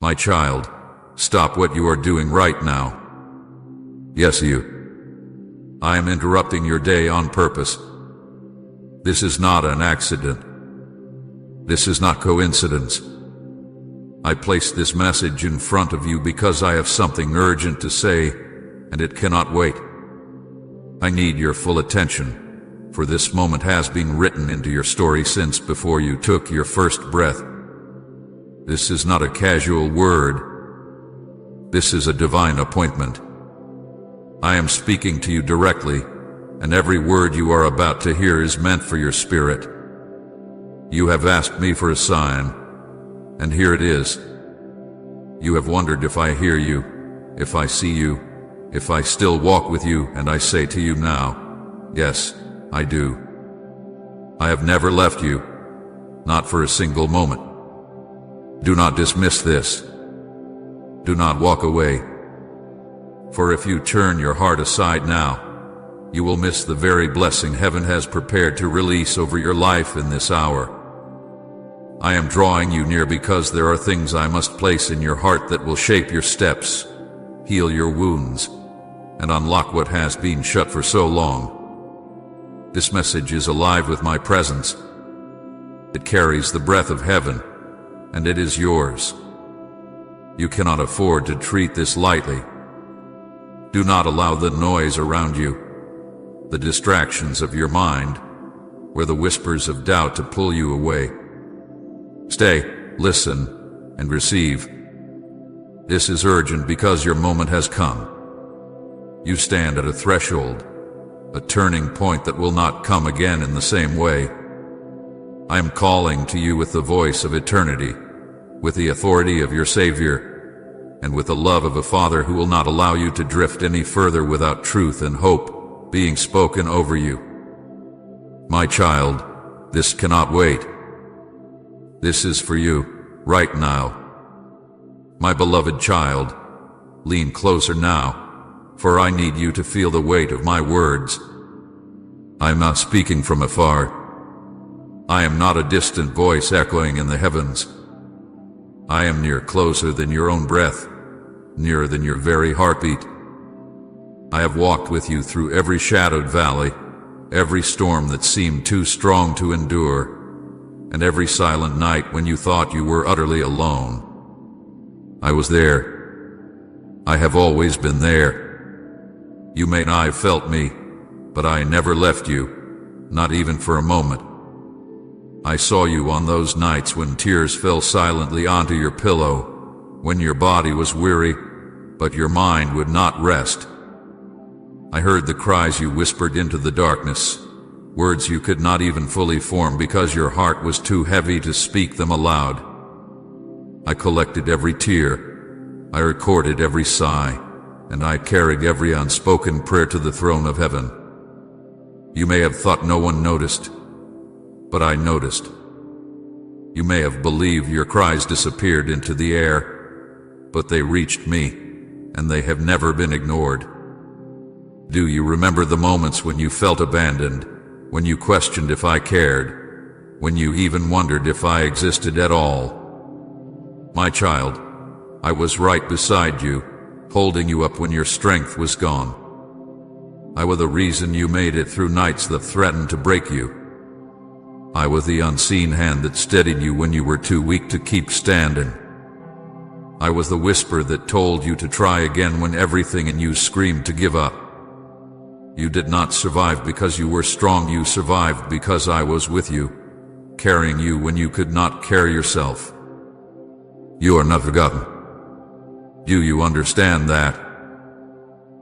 My child, stop what you are doing right now. Yes, you. I am interrupting your day on purpose. This is not an accident. This is not coincidence. I placed this message in front of you because I have something urgent to say, and it cannot wait. I need your full attention, for this moment has been written into your story since before you took your first breath. This is not a casual word. This is a divine appointment. I am speaking to you directly, and every word you are about to hear is meant for your spirit. You have asked me for a sign, and here it is. You have wondered if I hear you, if I see you, if I still walk with you, and I say to you now, yes, I do. I have never left you, not for a single moment. Do not dismiss this. Do not walk away. For if you turn your heart aside now, you will miss the very blessing heaven has prepared to release over your life in this hour. I am drawing you near because there are things I must place in your heart that will shape your steps, heal your wounds, and unlock what has been shut for so long. This message is alive with my presence. It carries the breath of heaven, and it is yours. You cannot afford to treat this lightly. Do not allow the noise around you, the distractions of your mind, or the whispers of doubt to pull you away. Stay, listen, and receive. This is urgent because your moment has come. You stand at a threshold, a turning point that will not come again in the same way. I am calling to you with the voice of eternity, with the authority of your Savior, and with the love of a Father who will not allow you to drift any further without truth and hope being spoken over you. My child, this cannot wait. This is for you, right now. My beloved child, lean closer now, for I need you to feel the weight of my words. I am not speaking from afar. I am not a distant voice echoing in the heavens. I am near, closer than your own breath, nearer than your very heartbeat. I have walked with you through every shadowed valley, every storm that seemed too strong to endure, and every silent night when you thought you were utterly alone. I was there. I have always been there. You may not have felt me, but I never left you, not even for a moment. I saw you on those nights when tears fell silently onto your pillow, when your body was weary, but your mind would not rest. I heard the cries you whispered into the darkness, words you could not even fully form because your heart was too heavy to speak them aloud. I collected every tear, I recorded every sigh, and I carried every unspoken prayer to the throne of heaven. You may have thought no one noticed, but I noticed. You may have believed your cries disappeared into the air, but they reached me, and they have never been ignored. Do you remember the moments when you felt abandoned, when you questioned if I cared, when you even wondered if I existed at all? My child, I was right beside you, holding you up when your strength was gone. I was the reason you made it through nights that threatened to break you. I was the unseen hand that steadied you when you were too weak to keep standing. I was the whisper that told you to try again when everything in you screamed to give up. You did not survive because you were strong, you survived because I was with you, carrying you when you could not carry yourself. You are not forgotten. Do you understand that?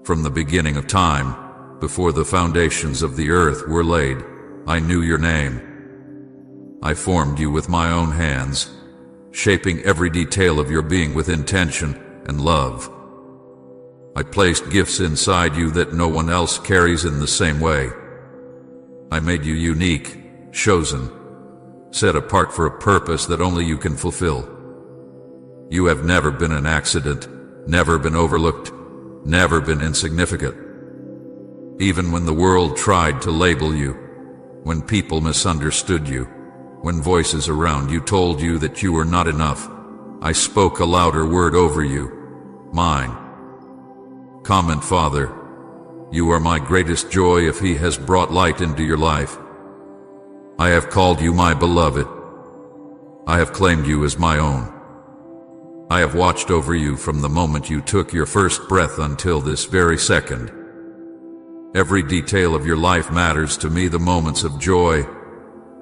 From the beginning of time, before the foundations of the earth were laid, I knew your name. I formed you with my own hands, shaping every detail of your being with intention and love. I placed gifts inside you that no one else carries in the same way. I made you unique, chosen, set apart for a purpose that only you can fulfill. You have never been an accident, never been overlooked, never been insignificant. Even when the world tried to label you, when people misunderstood you, when voices around you told you that you were not enough, I spoke a louder word over you, mine. Comment, Father, you are my greatest joy if he has brought light into your life. I have called you my beloved. I have claimed you as my own. I have watched over you from the moment you took your first breath until this very second. Every detail of your life matters to me, the moments of joy,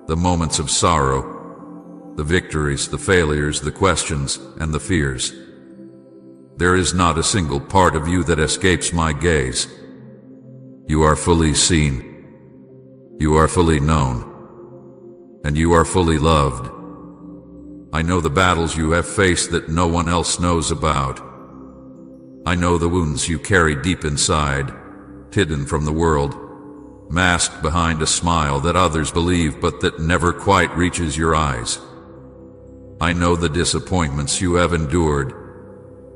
the moments of sorrow, the victories, the failures, the questions, and the fears. There is not a single part of you that escapes my gaze. You are fully seen. You are fully known. And you are fully loved. I know the battles you have faced that no one else knows about. I know the wounds you carry deep inside, hidden from the world, masked behind a smile that others believe but that never quite reaches your eyes. I know the disappointments you have endured,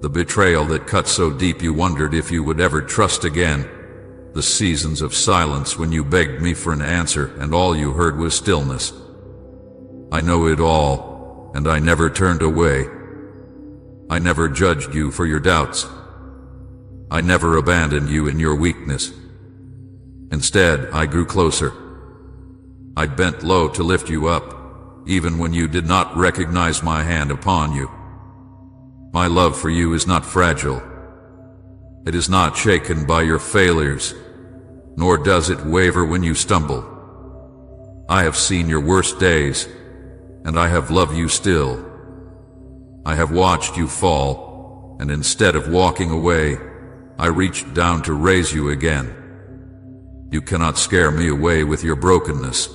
the betrayal that cut so deep you wondered if you would ever trust again, the seasons of silence when you begged me for an answer and all you heard was stillness. I know it all, and I never turned away. I never judged you for your doubts. I never abandoned you in your weakness. Instead, I grew closer. I bent low to lift you up, even when you did not recognize my hand upon you. My love for you is not fragile. It is not shaken by your failures, nor does it waver when you stumble. I have seen your worst days, and I have loved you still. I have watched you fall, and instead of walking away, I reached down to raise you again. You cannot scare me away with your brokenness.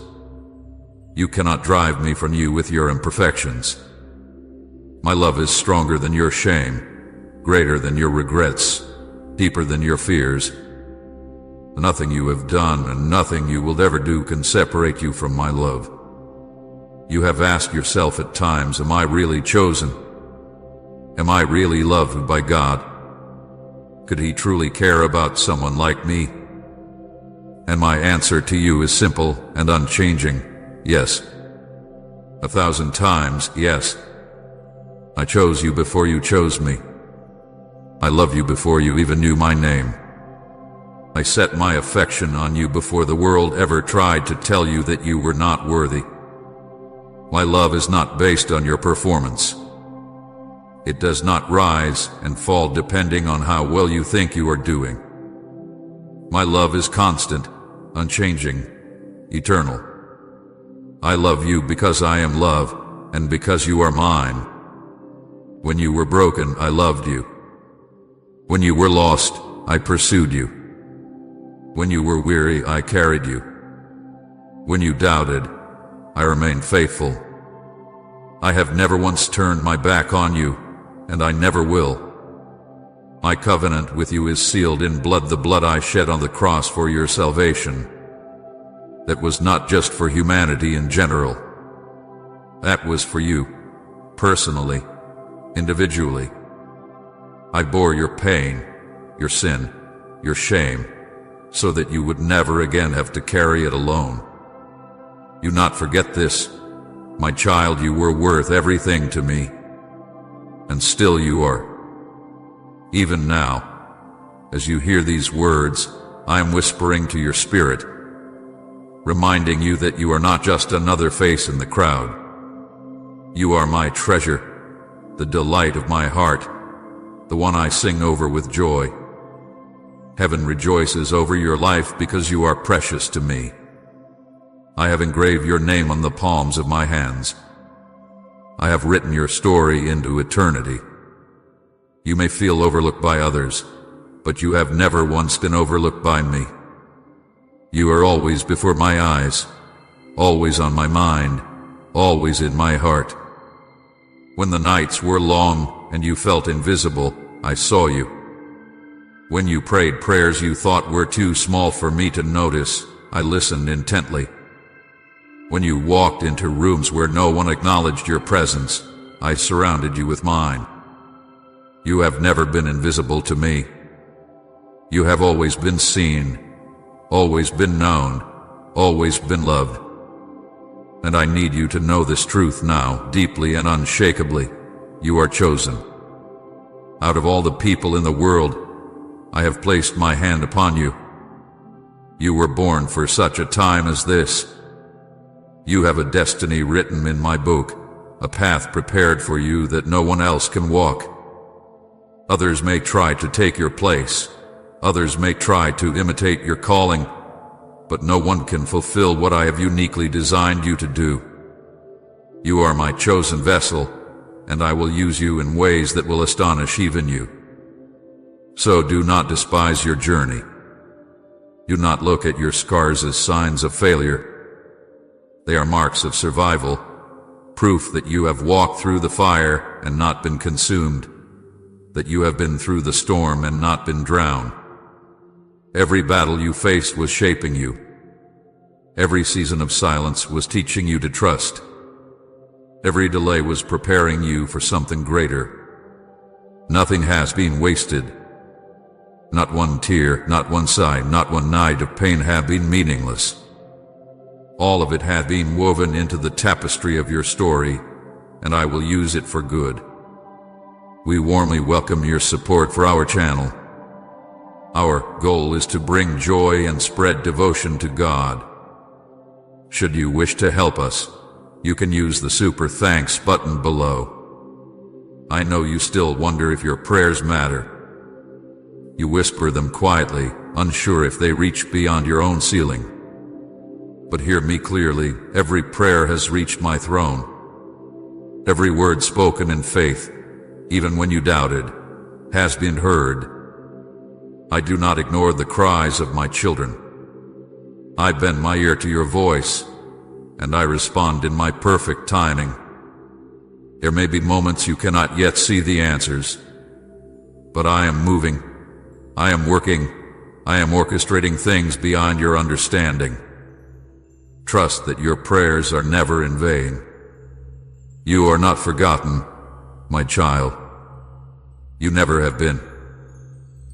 You cannot drive me from you with your imperfections. My love is stronger than your shame, greater than your regrets, deeper than your fears. Nothing you have done and nothing you will ever do can separate you from my love. You have asked yourself at times, am I really chosen? Am I really loved by God? Could he truly care about someone like me? And my answer to you is simple and unchanging, yes. 1,000 times, yes. I chose you before you chose me. I love you before you even knew my name. I set my affection on you before the world ever tried to tell you that you were not worthy. My love is not based on your performance. It does not rise and fall depending on how well you think you are doing. My love is constant, unchanging, eternal. I love you because I am love, and because you are mine. When you were broken, I loved you. When you were lost, I pursued you. When you were weary, I carried you. When you doubted, I remained faithful. I have never once turned my back on you, and I never will. My covenant with you is sealed in blood, the blood I shed on the cross for your salvation. That was not just for humanity in general. That was for you, personally, individually. I bore your pain, your sin, your shame, so that you would never again have to carry it alone. You not forget this. My child, you were worth everything to me, and still you are. Even now, as you hear these words, I am whispering to your spirit, reminding you that you are not just another face in the crowd. You are my treasure, the delight of my heart, the one I sing over with joy. Heaven rejoices over your life because you are precious to me. I have engraved your name on the palms of my hands. I have written your story into eternity. You may feel overlooked by others, but you have never once been overlooked by me. You are always before my eyes, always on my mind, always in my heart. When the nights were long and you felt invisible, I saw you. When you prayed prayers you thought were too small for me to notice, I listened intently. When you walked into rooms where no one acknowledged your presence, I surrounded you with mine. You have never been invisible to me. You have always been seen, always been known, always been loved. And I need you to know this truth now, deeply and unshakably. You are chosen. Out of all the people in the world, I have placed my hand upon you. You were born for such a time as this. You have a destiny written in my book, a path prepared for you that no one else can walk. Others may try to take your place. Others may try to imitate your calling, but no one can fulfill what I have uniquely designed you to do. You are my chosen vessel, and I will use you in ways that will astonish even you. So do not despise your journey. Do not look at your scars as signs of failure. They are marks of survival, proof that you have walked through the fire and not been consumed, that you have been through the storm and not been drowned. Every battle you faced was shaping you. Every season of silence was teaching you to trust. Every delay was preparing you for something greater. Nothing has been wasted. Not one tear, not one sigh, not one night of pain have been meaningless. All of it had been woven into the tapestry of your story, and I will use it for good. We warmly welcome your support for our channel. Our goal is to bring joy and spread devotion to God. Should you wish to help us, you can use the Super Thanks button below. I know you still wonder if your prayers matter. You whisper them quietly, unsure if they reach beyond your own ceiling. But hear me clearly, every prayer has reached my throne. Every word spoken in faith, even when you doubted, has been heard. I do not ignore the cries of my children. I bend my ear to your voice, and I respond in my perfect timing. There may be moments you cannot yet see the answers, but I am moving. I am working. I am orchestrating things beyond your understanding. Trust that your prayers are never in vain. You are not forgotten, my child. You never have been.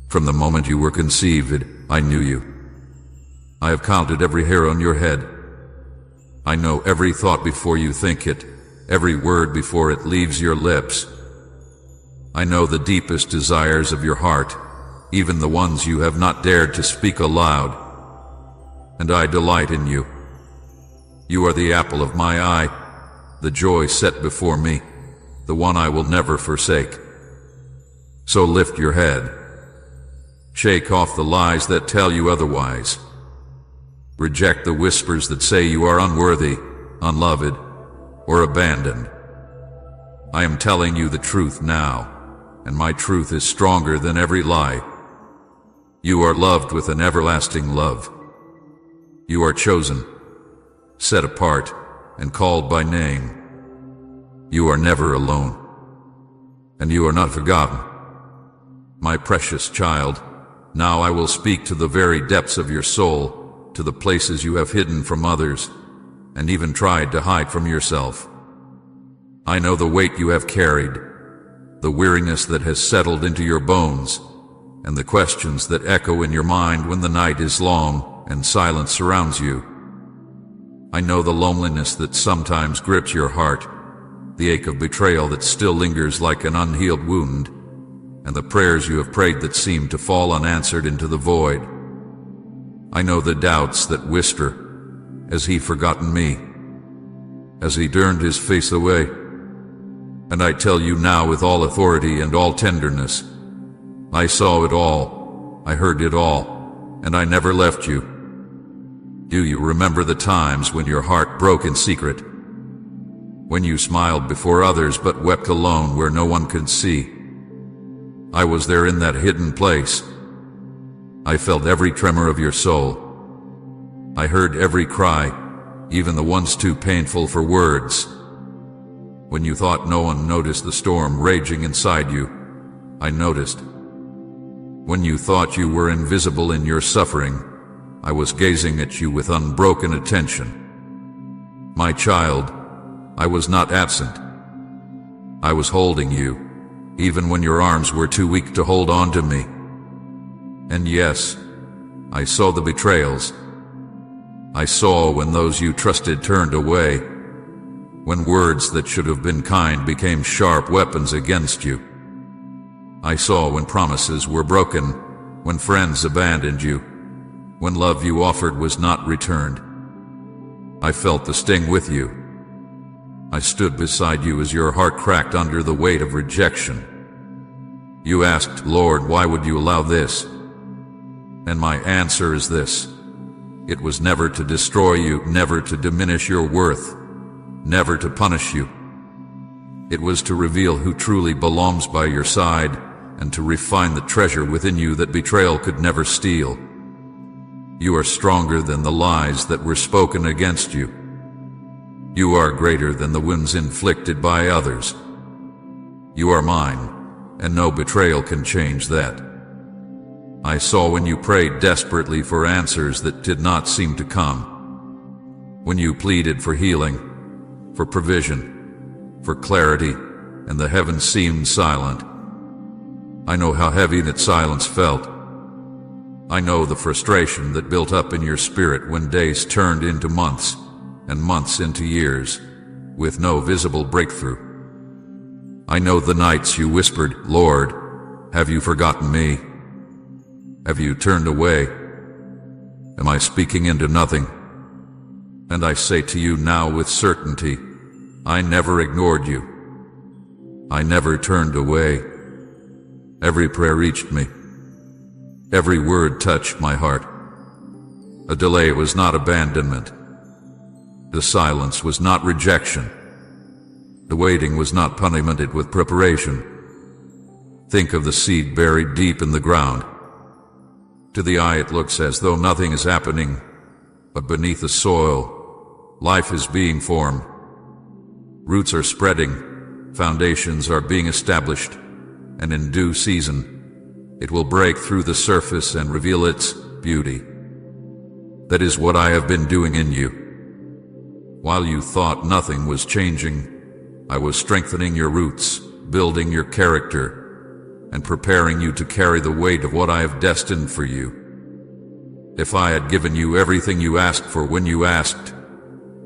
From the moment you were conceived, I knew you. I have counted every hair on your head. I know every thought before you think it, every word before it leaves your lips. I know the deepest desires of your heart, even the ones you have not dared to speak aloud. And I delight in you. You are the apple of my eye, the joy set before me, the one I will never forsake. So lift your head. Shake off the lies that tell you otherwise. Reject the whispers that say you are unworthy, unloved, or abandoned. I am telling you the truth now, and my truth is stronger than every lie. You are loved with an everlasting love. You are chosen, set apart, and called by name. You are never alone, and you are not forgotten. My precious child, now I will speak to the very depths of your soul, to the places you have hidden from others, and even tried to hide from yourself. I know the weight you have carried, the weariness that has settled into your bones, and the questions that echo in your mind when the night is long and silence surrounds you. I know the loneliness that sometimes grips your heart, the ache of betrayal that still lingers like an unhealed wound, and the prayers you have prayed that seem to fall unanswered into the void. I know the doubts that whisper, has he forgotten me? Has he turned his face away? And I tell you now with all authority and all tenderness, I saw it all, I heard it all, and I never left you. Do you remember the times when your heart broke in secret? When you smiled before others but wept alone where no one could see? I was there in that hidden place. I felt every tremor of your soul. I heard every cry, even the ones too painful for words. When you thought no one noticed the storm raging inside you, I noticed. When you thought you were invisible in your suffering, I was gazing at you with unbroken attention. My child, I was not absent. I was holding you, even when your arms were too weak to hold on to me. And yes, I saw the betrayals. I saw when those you trusted turned away. when words that should have been kind became sharp weapons against you. I saw when promises were broken, when friends abandoned you, when love you offered was not returned. I felt the sting with you. I stood beside you as your heart cracked under the weight of rejection. You asked, Lord, why would you allow this? And my answer is this: it was never to destroy you, never to diminish your worth, never to punish you. It was to reveal who truly belongs by your side and to refine the treasure within you that betrayal could never steal. You are stronger than the lies that were spoken against you. You are greater than the wounds inflicted by others. You are mine, and no betrayal can change that. I saw when you prayed desperately for answers that did not seem to come, when you pleaded for healing, for provision, for clarity, and the heavens seemed silent. I know how heavy that silence felt. I know the frustration that built up in your spirit when days turned into months, and months into years, with no visible breakthrough. I know the nights you whispered, Lord, have you forgotten me? Have you turned away? Am I speaking into nothing? And I say to you now with certainty, I never ignored you. I never turned away. Every prayer reached me. Every word touched my heart. A delay was not abandonment. The silence was not rejection. The waiting was not punishment, it was preparation. Think of the seed buried deep in the ground. To the eye it looks as though nothing is happening, but beneath the soil, life is being formed. Roots are spreading, foundations are being established, and in due season, it will break through the surface and reveal its beauty. That is what I have been doing in you. While you thought nothing was changing, I was strengthening your roots, building your character, and preparing you to carry the weight of what I have destined for you. If I had given you everything you asked for when you asked,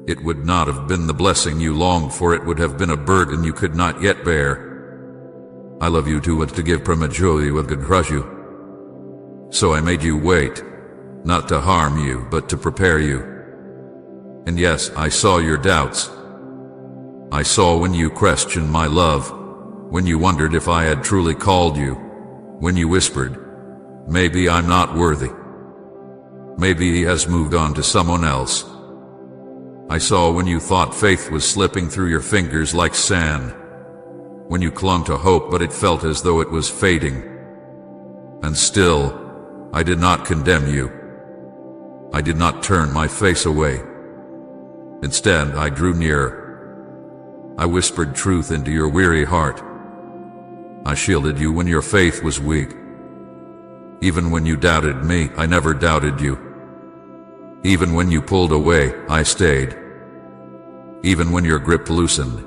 it would not have been the blessing you longed for, it would have been a burden you could not yet bear. I love you too much to give prematurely what could crush you. So I made you wait, not to harm you, but to prepare you. And yes, I saw your doubts. I saw when you questioned my love, when you wondered if I had truly called you, when you whispered, maybe I'm not worthy. Maybe he has moved on to someone else. I saw when you thought faith was slipping through your fingers like sand, when you clung to hope but it felt as though it was fading. And still, I did not condemn you. I did not turn my face away. Instead, I drew near. I whispered truth into your weary heart. I shielded you when your faith was weak. Even when you doubted me, I never doubted you. Even when you pulled away, I stayed. Even when your grip loosened,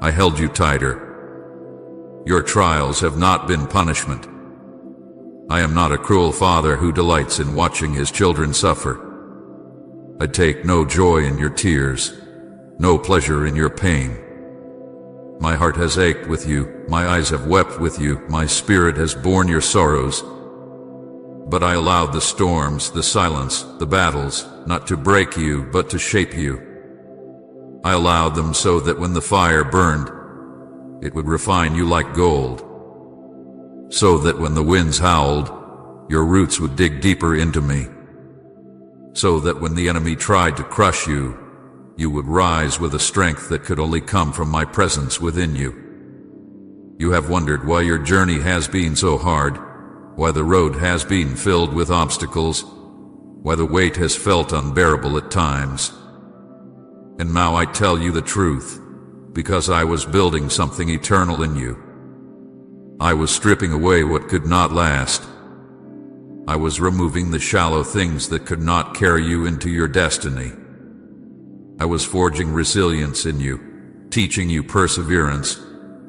I held you tighter. Your trials have not been punishment. I am not a cruel father who delights in watching his children suffer. I take no joy in your tears, no pleasure in your pain. My heart has ached with you, my eyes have wept with you, my spirit has borne your sorrows. But I allowed the storms, the silence, the battles, not to break you, but to shape you. I allowed them so that when the fire burned, it would refine you like gold. So that when the winds howled, your roots would dig deeper into me. So that when the enemy tried to crush you, you would rise with a strength that could only come from my presence within you. You have wondered why your journey has been so hard, why the road has been filled with obstacles, why the weight has felt unbearable at times. And now I tell you the truth, because I was building something eternal in you. I was stripping away what could not last. I was removing the shallow things that could not carry you into your destiny. I was forging resilience in you, teaching you perseverance,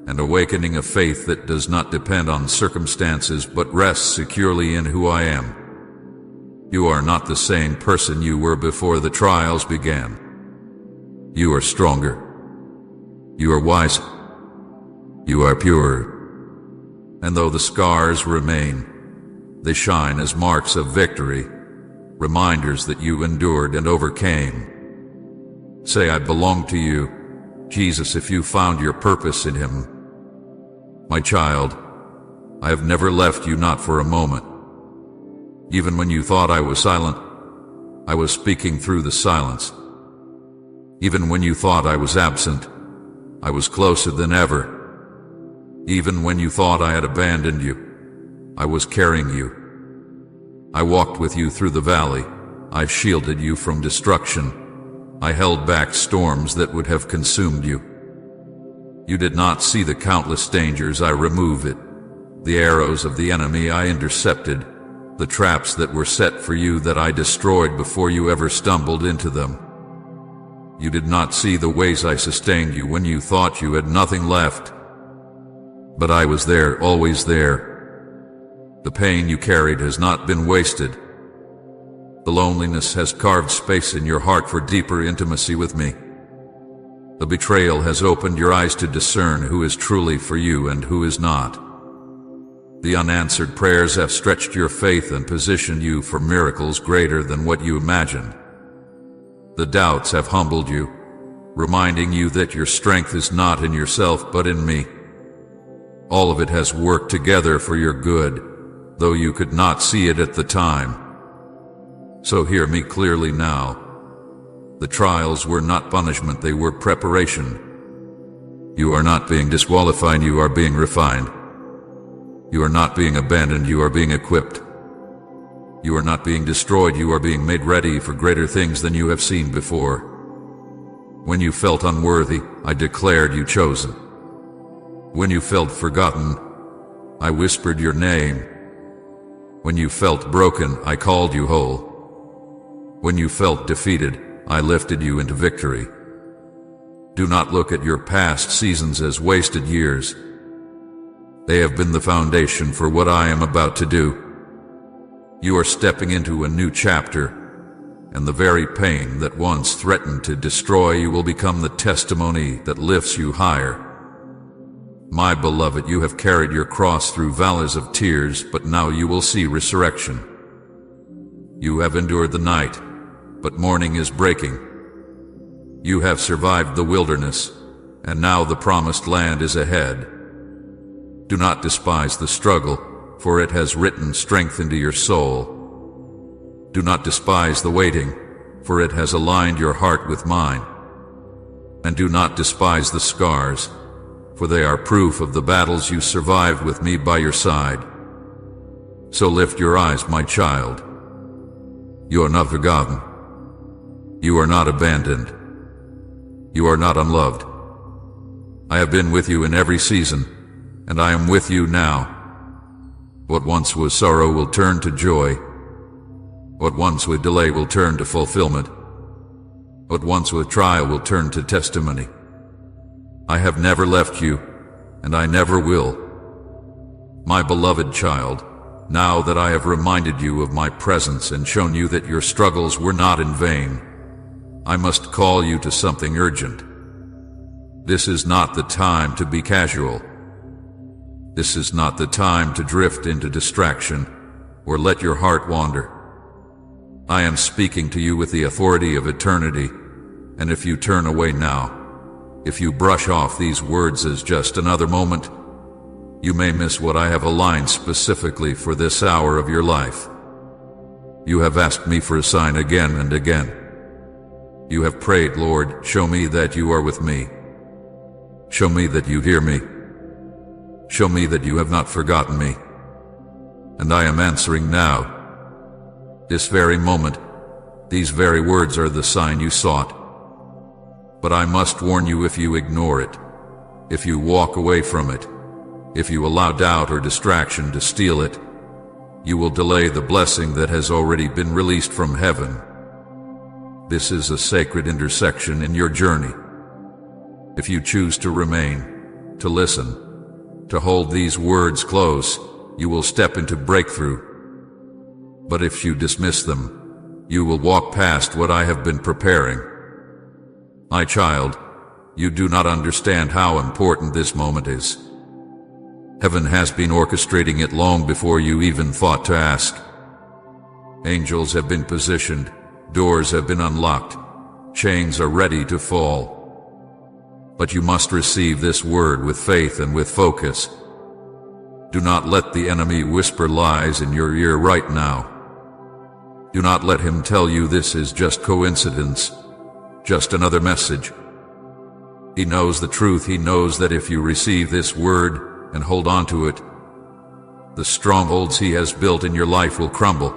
and awakening a faith that does not depend on circumstances but rests securely in who I am. You are not the same person you were before the trials began. You are stronger. You are wise. You are pure. And though the scars remain, they shine as marks of victory, reminders that you endured and overcame. Say, I belong to you, Jesus, if you found your purpose in him. My child, I have never left you, not for a moment. Even when you thought I was silent, I was speaking through the silence. Even when you thought I was absent, I was closer than ever. Even when you thought I had abandoned you, I was carrying you. I walked with you through the valley. I shielded you from destruction. I held back storms that would have consumed you. You did not see the countless dangers I removed, the arrows of the enemy I intercepted, the traps that were set for you that I destroyed before you ever stumbled into them. You did not see the ways I sustained you when you thought you had nothing left. But I was there, always there. The pain you carried has not been wasted. The loneliness has carved space in your heart for deeper intimacy with me. The betrayal has opened your eyes to discern who is truly for you and who is not. The unanswered prayers have stretched your faith and positioned you for miracles greater than what you imagined. The doubts have humbled you, reminding you that your strength is not in yourself but in me. All of it has worked together for your good, though you could not see it at the time. So hear me clearly now. The trials were not punishment, they were preparation. You are not being disqualified, you are being refined. You are not being abandoned, you are being equipped. You are not being destroyed, you are being made ready for greater things than you have seen before. When you felt unworthy, I declared you chosen. When you felt forgotten, I whispered your name. When you felt broken, I called you whole. When you felt defeated, I lifted you into victory. Do not look at your past seasons as wasted years. They have been the foundation for what I am about to do. You are stepping into a new chapter, and the very pain that once threatened to destroy you will become the testimony that lifts you higher. My beloved, you have carried your cross through valleys of tears, but now you will see resurrection. You have endured the night, but morning is breaking. You have survived the wilderness, and now the promised land is ahead. Do not despise the struggle, for it has written strength into your soul. Do not despise the waiting, for it has aligned your heart with mine. And do not despise the scars, for they are proof of the battles you survived with me by your side. So lift your eyes, my child. You are not forgotten. You are not abandoned. You are not unloved. I have been with you in every season, and I am with you now. What once was sorrow will turn to joy. What once was delay will turn to fulfillment. What once was trial will turn to testimony. I have never left you, and I never will. My beloved child, now that I have reminded you of my presence and shown you that your struggles were not in vain, I must call you to something urgent. This is not the time to be casual. This is not the time to drift into distraction or let your heart wander. I am speaking to you with the authority of eternity, and if you turn away now, if you brush off these words as just another moment, you may miss what I have aligned specifically for this hour of your life. You have asked me for a sign again and again. You have prayed, Lord, show me that you are with me. Show me that you hear me. Show me that you have not forgotten me. And I am answering now. This very moment, these very words are the sign you sought. But I must warn you, if you ignore it, if you walk away from it, if you allow doubt or distraction to steal it, you will delay the blessing that has already been released from heaven. This is a sacred intersection in your journey. If you choose to remain, to listen, to hold these words close, you will step into breakthrough. But if you dismiss them, you will walk past what I have been preparing. My child, You do not understand how important this moment is. Heaven has been orchestrating it long before you even thought to ask. Angels have been positioned, doors have been unlocked, chains are ready to fall. But you must receive this word with faith and with focus. Do not let the enemy whisper lies in your ear right now. Do not let him tell you this is just coincidence, just another message. He knows the truth. He knows that if you receive this word and hold on to it, the strongholds he has built in your life will crumble.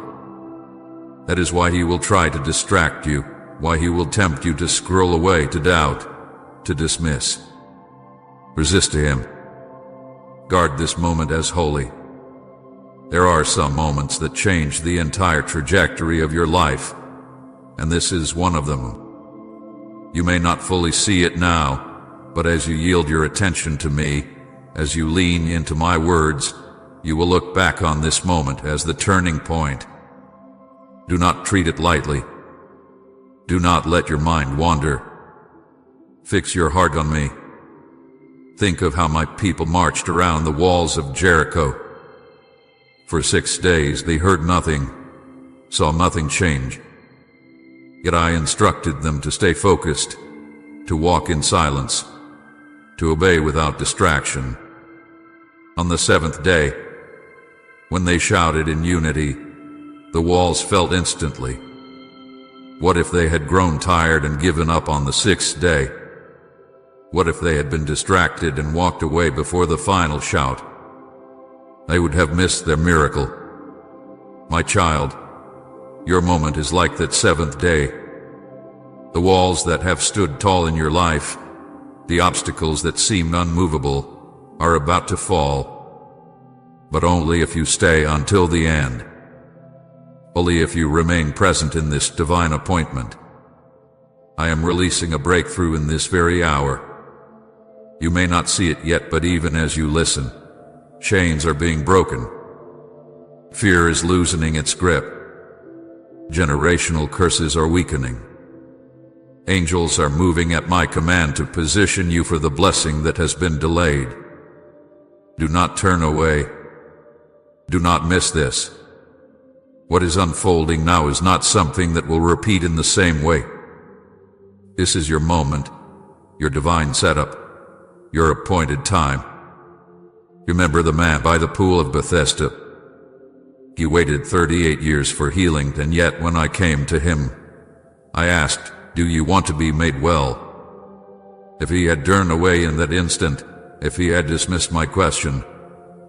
That is why he will try to distract you, why he will tempt you to scroll away, to doubt, to dismiss. Resist to him. Guard this moment as holy. There are some moments that change the entire trajectory of your life, and this is one of them. You may not fully see it now, but as you yield your attention to me, as you lean into my words, you will look back on this moment as the turning point. Do not treat it lightly. Do not let your mind wander. Fix your heart on me. Think of how my people marched around the walls of Jericho. For 6 days they heard nothing, saw nothing change. Yet I instructed them to stay focused, to walk in silence, to obey without distraction. On the 7th day, when they shouted in unity, the walls fell instantly. What if they had grown tired and given up on the 6th day? What if they had been distracted and walked away before the final shout? They would have missed their miracle. My child, your moment is like that 7th day. The walls that have stood tall in your life, the obstacles that seemed unmovable, are about to fall, but only if you stay until the end. Only if you remain present in this divine appointment. I am releasing a breakthrough in this very hour. You may not see it yet, but even as you listen, chains are being broken. Fear is loosening its grip. Generational curses are weakening. Angels are moving at my command to position you for the blessing that has been delayed. Do not turn away. Do not miss this. What is unfolding now is not something that will repeat in the same way. This is your moment, your divine setup, your appointed time. Remember the man by the pool of Bethesda. He waited 38 years for healing, and yet when I came to him, I asked, "Do you want to be made well?" If he had turned away in that instant, if he had dismissed my question,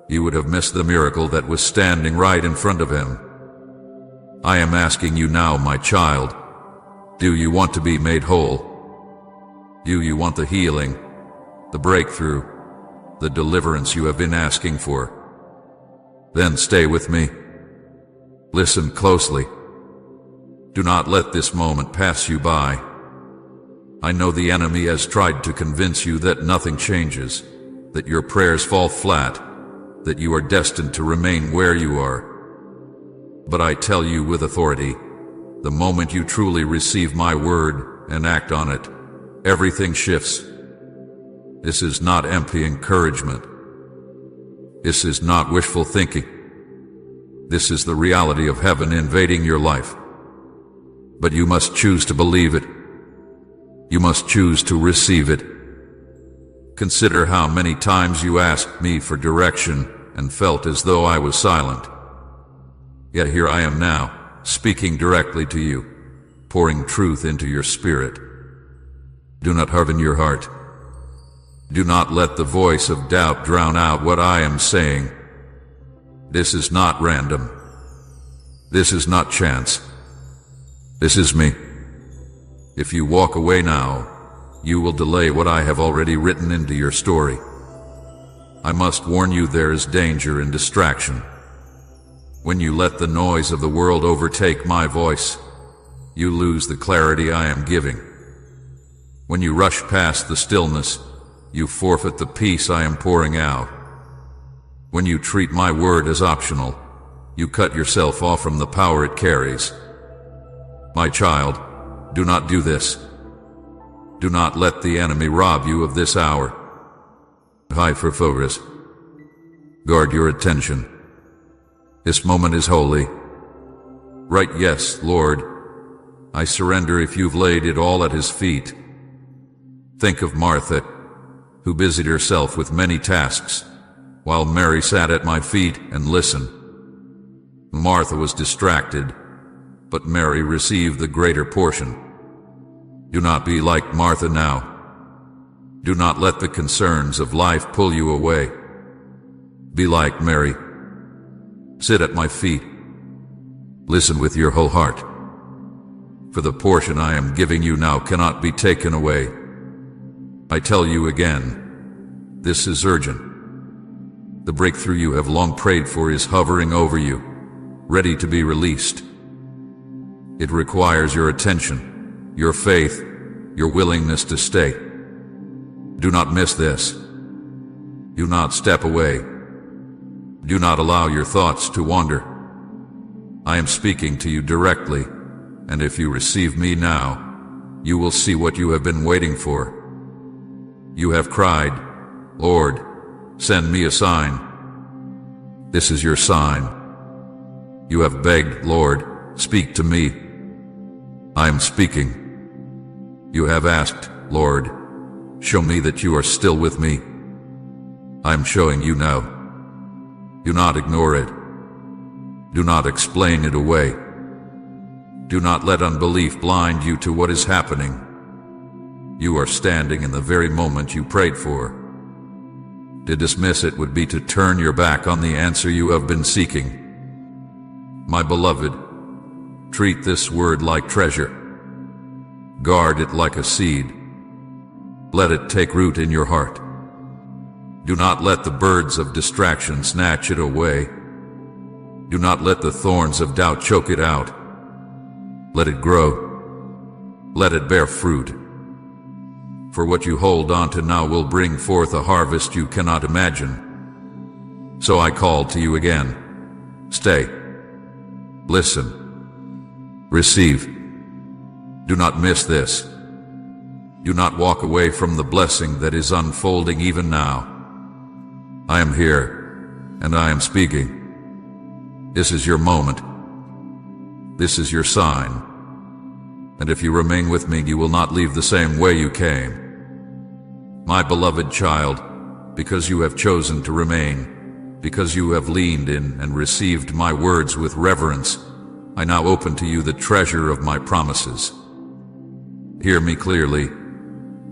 he would have missed the miracle that was standing right in front of him. I am asking you now, my child, do you want to be made whole? Do you want the healing, the breakthrough, the deliverance you have been asking for? Then stay with me. Listen closely. Do not let this moment pass you by. I know the enemy has tried to convince you that nothing changes, that your prayers fall flat, that you are destined to remain where you are. But I tell you with authority, the moment you truly receive my word and act on it, everything shifts. This is not empty encouragement. This is not wishful thinking. This is the reality of heaven invading your life. But you must choose to believe it. You must choose to receive it. Consider how many times you asked me for direction and felt as though I was silent. Yet here I am now, speaking directly to you, pouring truth into your spirit. Do not harden your heart. Do not let the voice of doubt drown out what I am saying. This is not random. This is not chance. This is me. If you walk away now, you will delay what I have already written into your story. I must warn you, there is danger in distraction. When you let the noise of the world overtake my voice, you lose the clarity I am giving. When you rush past the stillness, you forfeit the peace I am pouring out. When you treat my word as optional, you cut yourself off from the power it carries. My child, do not do this. Do not let the enemy rob you of this hour. Hyper-focus. Guard your attention. This moment is holy. Right, yes, Lord. I surrender if you've laid it all at his feet. Think of Martha, who busied herself with many tasks, while Mary sat at my feet and listened. Martha was distracted, but Mary received the greater portion. Do not be like Martha now. Do not let the concerns of life pull you away. Be like Mary. Sit at my feet. Listen with your whole heart. For the portion I am giving you now cannot be taken away. I tell you again, this is urgent. The breakthrough you have long prayed for is hovering over you, ready to be released. It requires your attention, your faith, your willingness to stay. Do not miss this. Do not step away. Do not allow your thoughts to wander. I am speaking to you directly, and if you receive me now, you will see what you have been waiting for. You have cried, Lord, send me a sign. This is your sign. You have begged, Lord, speak to me. I am speaking. You have asked, Lord, show me that you are still with me. I am showing you now. Do not ignore it. Do not explain it away. Do not let unbelief blind you to what is happening. You are standing in the very moment you prayed for. To dismiss it would be to turn your back on the answer you have been seeking. My beloved, treat this word like treasure. Guard it like a seed. Let it take root in your heart. Do not let the birds of distraction snatch it away. Do not let the thorns of doubt choke it out. Let it grow. Let it bear fruit. For what you hold on to now will bring forth a harvest you cannot imagine. So I call to you again. Stay. Listen. Receive. Do not miss this. Do not walk away from the blessing that is unfolding even now. I am here, and I am speaking. This is your moment. This is your sign. And if you remain with me, you will not leave the same way you came. My beloved child, because you have chosen to remain, because you have leaned in and received my words with reverence, I now open to you the treasure of my promises. Hear me clearly,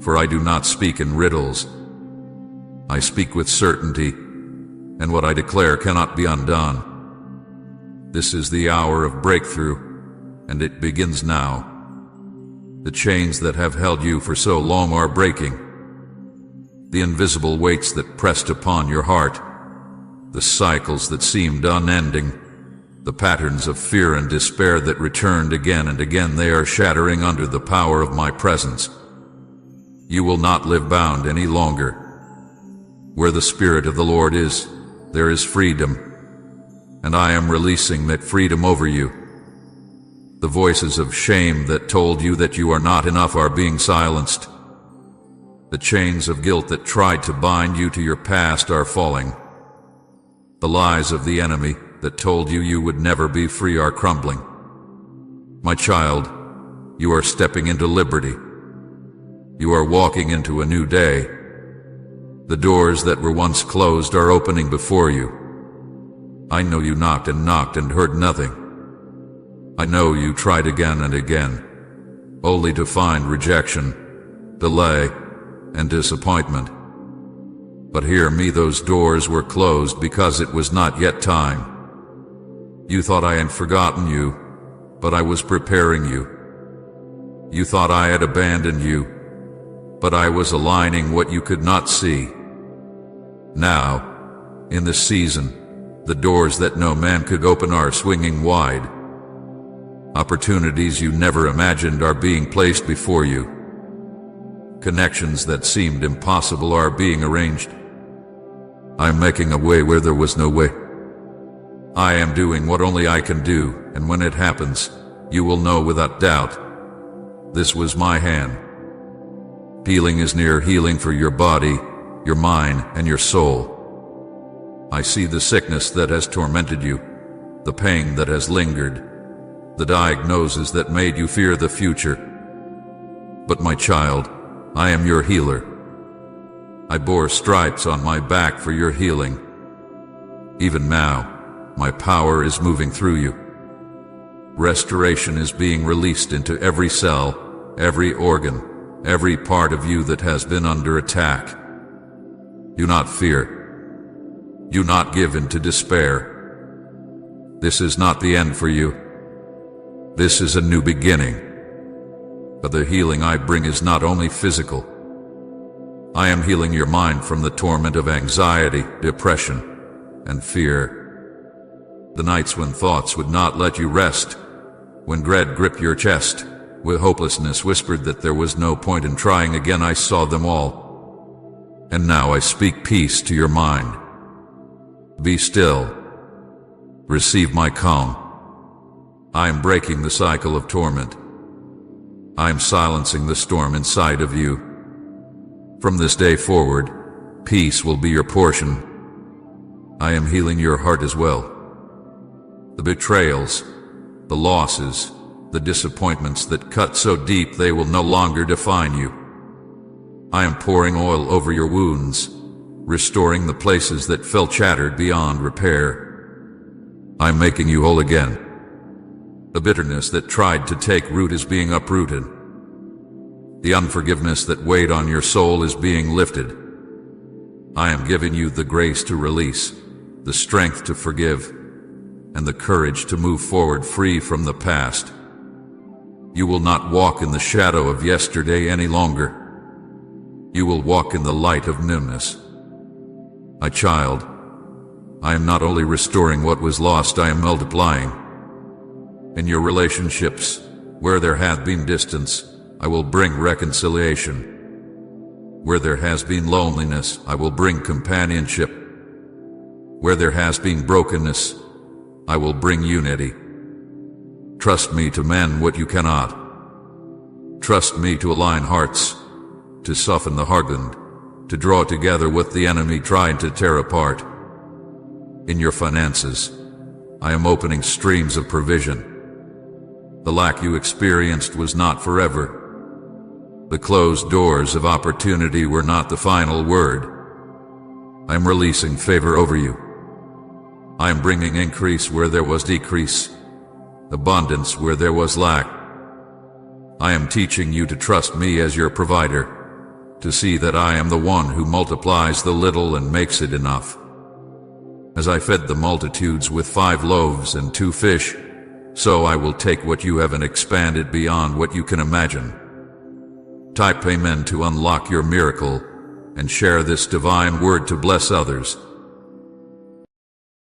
for I do not speak in riddles. I speak with certainty, and what I declare cannot be undone. This is the hour of breakthrough, and it begins now. The chains that have held you for so long are breaking. The invisible weights that pressed upon your heart, the cycles that seemed unending, the patterns of fear and despair that returned again and again, they are shattering under the power of my presence. You will not live bound any longer. Where the Spirit of the Lord is, there is freedom, and I am releasing that freedom over you. The voices of shame that told you that you are not enough are being silenced. The chains of guilt that tried to bind you to your past are falling. The lies of the enemy that told you you would never be free are crumbling. My child, you are stepping into liberty. You are walking into a new day. The doors that were once closed are opening before you. I know you knocked and heard nothing. I know you tried again and again, only to find rejection, delay, and disappointment. But hear me, those doors were closed because it was not yet time. You thought I had forgotten you, but I was preparing you. You thought I had abandoned you, but I was aligning what you could not see. Now, in this season, the doors that no man could open are swinging wide. Opportunities you never imagined are being placed before you. Connections that seemed impossible are being arranged. I am making a way where there was no way. I am doing what only I can do, and when it happens, you will know without doubt, this was my hand. Healing is near, healing for your body, your mind, and your soul. I see the sickness that has tormented you, the pain that has lingered, the diagnosis that made you fear the future. But my child, I am your healer. I bore stripes on my back for your healing. Even now, my power is moving through you. Restoration is being released into every cell, every organ, every part of you that has been under attack. Do not fear. Do not give in to despair. This is not the end for you. This is a new beginning. But the healing I bring is not only physical. I am healing your mind from the torment of anxiety, depression, and fear. The nights when thoughts would not let you rest, when dread gripped your chest, when hopelessness whispered that there was no point in trying again, I saw them all. And now I speak peace to your mind. Be still. Receive my calm. I am breaking the cycle of torment. I am silencing the storm inside of you. From this day forward, peace will be your portion. I am healing your heart as well. The betrayals, the losses, the disappointments that cut so deep they will no longer define you. I am pouring oil over your wounds, restoring the places that fell shattered beyond repair. I am making you whole again. The bitterness that tried to take root is being uprooted. The unforgiveness that weighed on your soul is being lifted. I am giving you the grace to release, the strength to forgive, and the courage to move forward free from the past. You will not walk in the shadow of yesterday any longer. You will walk in the light of newness. My child, I am not only restoring what was lost, I am multiplying. In your relationships, where there hath been distance, I will bring reconciliation. Where there has been loneliness, I will bring companionship. Where there has been brokenness, I will bring unity. Trust me to mend what you cannot. Trust me to align hearts, to soften the hardened, to draw together what the enemy tried to tear apart. In your finances, I am opening streams of provision. The lack you experienced was not forever. The closed doors of opportunity were not the final word. I am releasing favor over you. I am bringing increase where there was decrease, abundance where there was lack. I am teaching you to trust me as your provider, to see that I am the one who multiplies the little and makes it enough. As I fed the multitudes with 5 loaves and 2 fish, so I will take what you have and expand it beyond what you can imagine. Type amen to unlock your miracle and share this divine word to bless others.